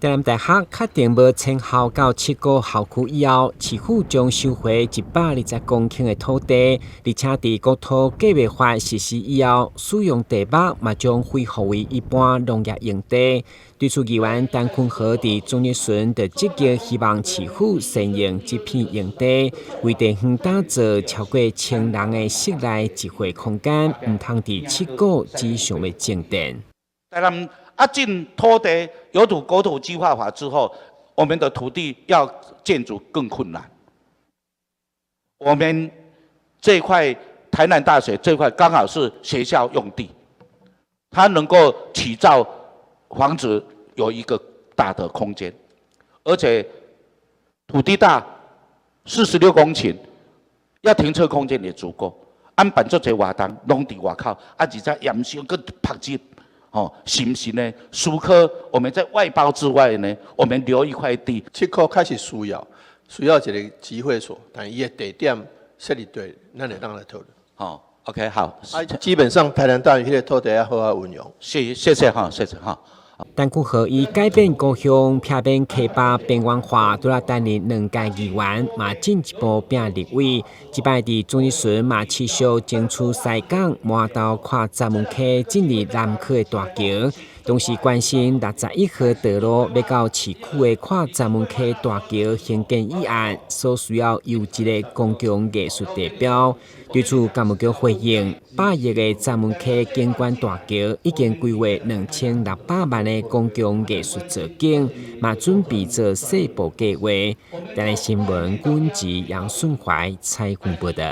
台南大学确定要迁校到7个校区以后，市府将收回120公顷的土地，而且在国土计划法实施以后，使用地目嘛将恢复为一般农业用地。对此，议员陈坤和在中日巡就积极希望市府善用这片用地，为地方打造超过1000人的室内集会空间，唔通在7个只想要静电。进土地有土国土计划法之后，我们的土地要建筑更困难。我们这块台南大学这块刚好是学校用地，它能够起造房子有一个大的空间，而且土地大，46公顷，要停车空间也足够。按办做这活动，拢伫外口，而且严修跟拍摄。是不是呢？苏科我们在外包之外呢，我们留一块地，7块开始需要一个集会所，但伊的地点设立对，咱会当来讨论。OK 好。基本上台南大学迄个土地要好好运用。谢谢哈。陈坤和以改变高雄撇边溪坝边缘化，除了担任2届议员，嘛进一步变立委。这摆伫中日巡嘛持续争取西港满道跨闸门溪进入南区的大桥，同时关心61号道路要到市区的跨闸门溪大桥兴建议案所需要由一个公共艺术地标。对此，监务局回应，8亿的闸门溪景观大桥已经规划2600万的公共艺术造景，嘛准备做细部计划。台湾新闻，阮子杨顺怀采访报道。